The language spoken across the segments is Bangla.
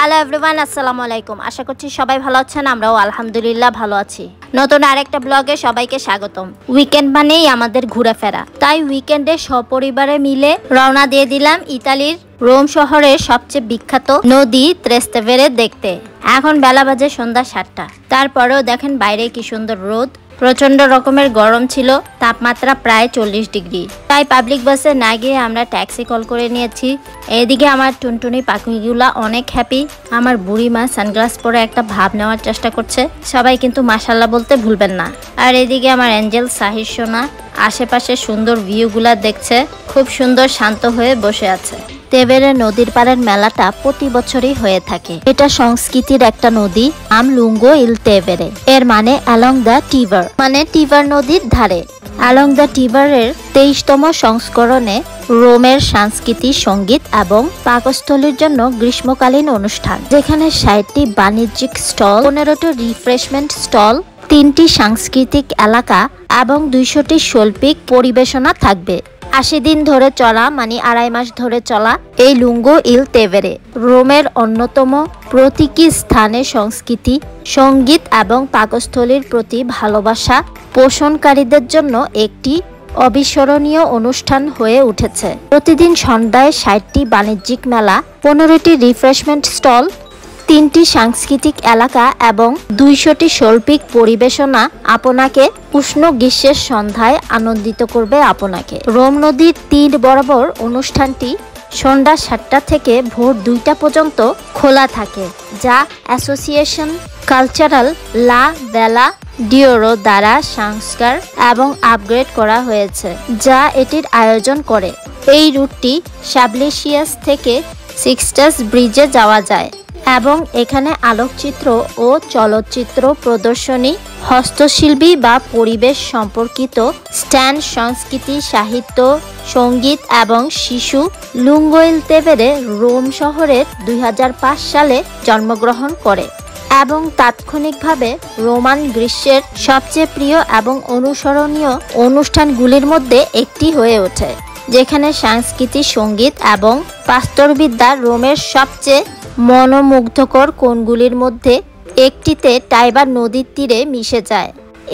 হ্যালো এভরিওয়ান, আসসালামু আলাইকুম। আশা করছি সবাই ভালো আছেন, আমরাও আলহামদুলিল্লাহ ভালো আছি। নতুন আরেকটা ব্লগে সবাইকে স্বাগতম। উইকেন্ড মানেই আমাদের ঘোরাফেরা, তাই উইকেন্ডে সপরিবারে মিলে রওনা দিয়ে দিলাম ইতালির রোম শহরের সবচেয়ে বিখ্যাত নদী ত্রেস্তেভেরে দেখতে। এখন বেলা বাজে সন্ধ্যা 7টা। তারপরেও দেখেন বাইরে কি সুন্দর রোদ, প্রচন্ড রকমের গরম ছিল, তাপমাত্রা প্রায় 40 ডিগ্রি। তাই পাবলিক বাসে না গিয়ে আমরা ট্যাক্সি কল করে নিয়েছি। এদিকে আমার টুনটুনি পাখিগুলা অনেক হ্যাপি। আমার বুড়ি মা সানগ্লাস পরে একটা ভাব নেওয়ার চেষ্টা করছে, সবাই কিন্তু মাশাল্লাহ বলতে ভুলবেন না। আর এদিকে আমার অ্যাঞ্জেল সাহির সোনা আশেপাশে সুন্দর ভিউগুলা দেখছে, খুব সুন্দর শান্ত হয়ে বসে আছে। তেভেরে নদীর পাড়ের মেলাটা প্রতি বছরই হয়ে থাকে। এটা সংস্কৃতির একটা নদী, নাম লুঙ্গো ইল তেভেরে। এর মানে অ্যালং দ্য টিভার, মানে টিভার নদীর ধারে। অ্যালং দ্য টিভারের 23তম সংস্করণে রোমের সাংস্কৃতিক সঙ্গীত এবং পাকস্থলীর জন্য গ্রীষ্মকালীন অনুষ্ঠান, যেখানে 60টি বাণিজ্যিক স্টল, 15টি রিফ্রেশমেন্ট স্টল, 3টি সাংস্কৃতিক এলাকা এবং 200টি শৈল্পিক পরিবেশনা থাকবে। 80 দিন ধরে চলা, মানে 2.5 মাস ধরে চলা এই লুঙ্গো ইল তেভেরে রোমের অন্যতম প্রতীকী স্থানে সংস্কৃতি, সঙ্গীত এবং পাকস্থলীর প্রতি ভালোবাসা পোষণকারীদের জন্য একটি অবিস্মরণীয় অনুষ্ঠান হয়ে উঠেছে। প্রতিদিন সন্ধ্যায় 60টি বাণিজ্যিক মেলা, 15টি রিফ্রেশমেন্ট স্টল, 3টি সাংস্কৃতিক এলাকা এবং 200টি শৈল্পিক পরিবেশনা আপনাকে উষ্ণ গ্রীষ্মের সন্ধ্যায় আনন্দিত করবে আপনাকে। রোম নদীর তীর বরাবর অনুষ্ঠানটি সন্ধ্যা 7টা থেকে ভোর 2টা পর্যন্ত খোলা থাকে, যা অ্যাসোসিয়েশন কালচারাল লা বেলা ডিওরো দ্বারা সংস্কার এবং আপগ্রেড করা হয়েছে, যা এটির আয়োজন করে। এই রুটটি সাবলেসিয়াস থেকে সিক্সটাস ব্রিজে যাওয়া যায় এবং এখানে আলোকচিত্র ও চলচ্চিত্র প্রদর্শনী, হস্তশিল্পী বা পরিবেশ সম্পর্কিত স্ট্যান্ড, সংস্কৃতি, সাহিত্য, সঙ্গীত এবং শিশু। লুঙ্গো ইল তেভেরে রোম শহরের 2005 সালে জন্মগ্রহণ করে এবং তাৎক্ষণিকভাবে রোমান গ্রীষ্মের সবচেয়ে প্রিয় এবং অনুসরণীয় অনুষ্ঠানগুলির মধ্যে একটি হয়ে ওঠে, যেখানে সাংস্কৃতিক, সঙ্গীত এবং পাস্তরবিদ্যা রোমের সবচেয়ে মনোমুগ্ধকর কোণগুলির মধ্যে একটিতে টাইবার নদীর তীরে মিশে যায়।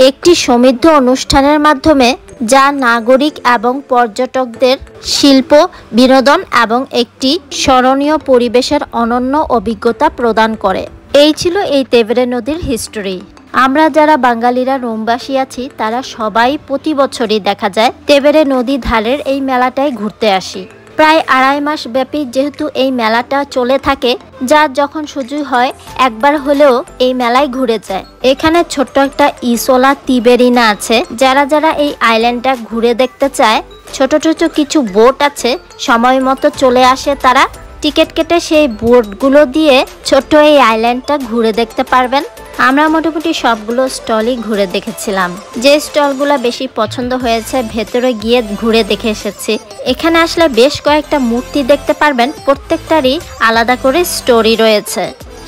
একটি সমৃদ্ধ অনুষ্ঠানের মাধ্যমে যা নাগরিক এবং পর্যটকদের শিল্প, বিনোদন এবং একটি স্মরণীয় পরিবেশের অনন্য অভিজ্ঞতা প্রদান করে। এই ছিল এই তেভেরে নদীর হিস্টোরি। আমরা যারা বাঙালিরা রোমবাসী আছি, তারা সবাই প্রতি বছরই দেখা যায় তেভেরে নদী ধারের এই মেলাটায় ঘুরতে আসি। প্রায় 2.5 মাস ব্যাপী যেহেতু এই মেলাটা চলে থাকে, যা যখন সুযোগ হয় একবার হলেও এই মেলায় ঘুরে যায়। এখানে ছোট্ট একটা ইসোলা তিবেরিনা আছে। যারা যারা এই আইল্যান্ডটা ঘুরে দেখতে চায়, ছোট ছোট কিছু বোট আছে, সময় মতো চলে আসে তারা। টিকিট কেটে সেই বোটগুলো দিয়ে ছোট্ট এই আইল্যান্ডটা ঘুরে দেখতে পারবেন। আমরা মোটামুটি সবগুলো স্টলই ঘুরে দেখেছিলাম। যে স্টলগুলো বেশি পছন্দ হয়েছে ভেতরে গিয়ে ঘুরে দেখে এসেছি। এখানে আসলে বেশ কয়েকটা মূর্তি দেখতে পারবেন, প্রত্যেকটারই আলাদা করে স্টোরি রয়েছে,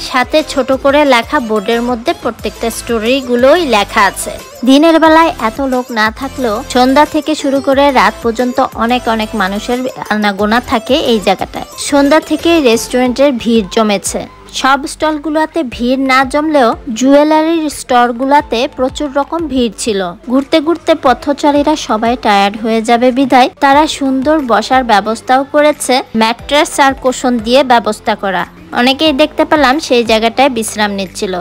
সাথে ছোট করে লেখা বোর্ডের মধ্যে প্রত্যেকটা স্টোরিগুলোই লেখা আছে। দিনের বেলায় এত লোক না থাকলেও সন্ধ্যা থেকে শুরু করে রাত পর্যন্ত অনেক অনেক মানুষের আনাগোনা থাকে এই জায়গাটায়। সন্ধ্যা থেকে রেস্টুরেন্টের ভিড় জমেছে। সব স্টলগুলোতে ভিড় না জমলেও জুয়েলারির স্টলগুলোতে প্রচুর রকম ভিড় ছিল। ঘুরতে ঘুরতে পথচারীরা সবাই টায়ার্ড হয়ে যাবে বিধায় তারা সুন্দর বসার ব্যবস্থাও করেছে, ম্যাট্রেস আর কুশন দিয়ে ব্যবস্থা করা। অনেকেই দেখতে পেলাম সেই জায়গাটায় বিশ্রাম নিচ্ছিল।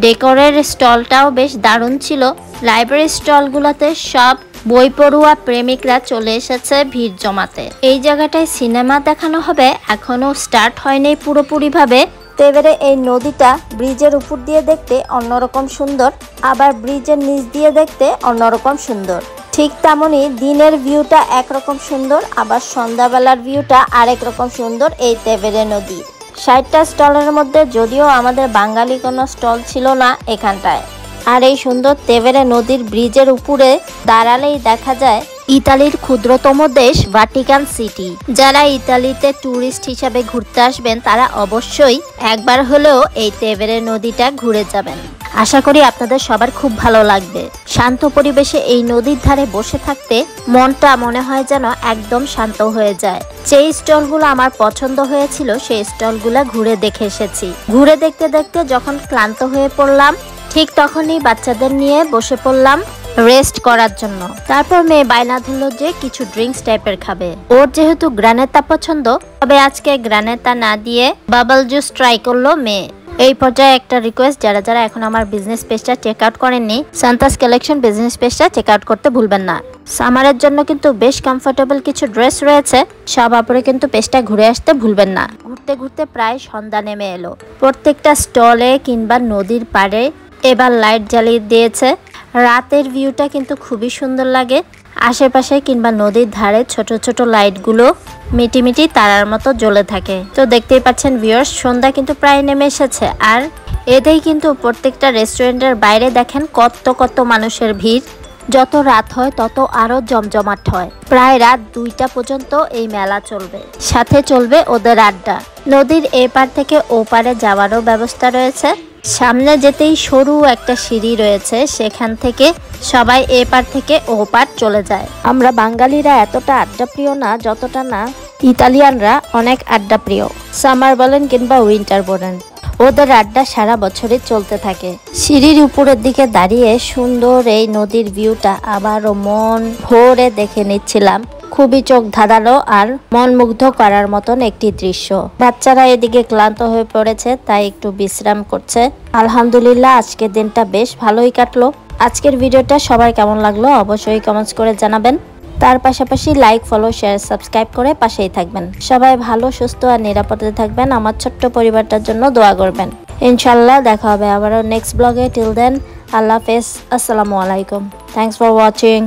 ডেকোরের স্টলটাও বেশ দারুণ ছিল। লাইব্রেরি স্টলগুলোতে সব বই পড়ুয়া প্রেমিকরা চলে এসেছে ভিড় জমাতে। এই জায়গাটায় সিনেমা দেখানো হবে, এখনো স্টার্ট হয়নি পুরোপুরি ভাবে। তেভেরে এই নদীটা ব্রিজের উপর দিয়ে দেখতে অন্যরকম সুন্দর, আবার ব্রিজের নিচ দিয়ে দেখতে অন্যরকম সুন্দর। ঠিক তেমনই দিনের ভিউটা একরকম সুন্দর, আবার সন্ধ্যাবেলার ভিউটা আরেক রকম সুন্দর এই তেভেরে নদী। 60টা স্টলের মধ্যে যদিও আমাদের বাঙালি কোনো স্টল ছিল না এখানটায়। আর এই সুন্দর তেভেরে নদীর ব্রিজের উপরে দাঁড়ালেই দেখা যায় ইতালির ক্ষুদ্রতম দেশ ভাটিকান সিটি। যারা ইতালিতে ট্যুরিস্ট হিসাবে ঘুরতে আসবেন তারা অবশ্যই একবার হলেও এই তেভেরে নদীটা ঘুরে যাবেন। আশা করি আপনাদের সবার খুব ভালো লাগবে। শান্ত পরিবেশে এই নদীর ধারে বসে থাকতে মনটা মনে হয় যেন একদম শান্ত হয়ে যায়। যেই স্টলগুলো আমার পছন্দ হয়েছিল সেই স্টলগুলো ঘুরে দেখে এসেছি। ঘুরে দেখতে দেখতে যখন ক্লান্ত হয়ে পড়লাম, ঠিক তখনই বাচ্চাদের নিয়ে বসে পড়লাম রেস্ট করার জন্য। তারপর মেয়ে বায়না ধরলো যে কিছু ড্রিঙ্কস টাইপের খাবে। ওর যেহেতু গ্রানেতা পছন্দ, তবে আজকে গ্রানেতা না দিয়ে বাবল জুস ট্রাই করলো মেয়ে। এই পর্যায়ে একটা রিকোয়েস্ট, যারা যারা এখন আমার বিজনেস পেজটা চেক আউট করেননি, সান্তাস কালেকশন বিজনেস পেজটা চেক আউট করতে ভুলবেন না। সামারের জন্য কিন্তু বেশ কমফোর্টেবল কিছু ড্রেস রয়েছে, সব আপুরে কিন্তু পেজটা ঘুরে আসতে ভুলবেন না। ঘুরতে ঘুরতে প্রায় সন্ধ্যা নেমে এলো। প্রত্যেকটা স্টলে কিংবা নদীর পাড়ে এবার লাইট জ্বালিয়ে দিয়েছে। রাতের ভিউটা কিন্তু খুবই সুন্দর লাগে। আশেপাশে কিংবা নদীর ধারে ছোট ছোট লাইটগুলো মিটিমিটি তারার মতো জ্বলে থাকে। তো দেখতেই পাচ্ছেন ভিউয়ার্স, সন্ধ্যা কিন্তু প্রায় নেমে এসেছে। আর এতেই কিন্তু প্রত্যেকটা রেস্টুরেন্টের বাইরে দেখেন কত কত মানুষের ভিড়। যত রাত হয় তত আরো জমজমাট হয়। প্রায় রাত 2টা পর্যন্ত এই মেলা চলবে, সাথে চলবে ওদের আড্ডা। নদীর এপার থেকে ওপারে যাওয়ারও ব্যবস্থা রয়েছে। সামনে যেতেই সরু একটা সিঁড়ি রয়েছে, সেখান থেকে সবাই এপার থেকে ওপার চলে যায়। আমরা বাঙালিরা এতটা আড্ডা প্রিয় না যতটা না ইতালিয়ানরা অনেক আড্ডা প্রিয়। সামার বলেন কিংবা উইন্টার বলেন, ওদের আড্ডা সারা বছরই চলতে থাকে। সিঁড়ির উপরের দিকে দাঁড়িয়ে সুন্দর এই নদীর ভিউটা আবারও মন ভরে দেখে নিচ্ছিলাম। খুবই চোখ ধাঁধানো আর মন মুগ্ধ করার মতন একটি দৃশ্য। বাচ্চারা এদিকে ক্লান্ত হয়ে পড়েছে, তাই একটু বিশ্রাম করছে। আলহামদুলিল্লাহ আজকের দিনটা বেশ ভালোই কাটলো। আজকের ভিডিওটা সবার কেমন লাগলো অবশ্যই কমেন্টস করে জানাবেন। তার পাশাপাশি লাইক, ফলো, শেয়ার, সাবস্ক্রাইব করে পাশেই থাকবেন। সবাই ভালো, সুস্থ আর নিরাপদে থাকবেন। আমার ছোট্ট পরিবারটার জন্য দোয়া করবেন। ইনশাল্লাহ দেখা হবে আবারও নেক্সট ব্লগে। টিল দেন, আল্লাহ হাফেজ, আসসালামু আলাইকুম। Thanks for watching.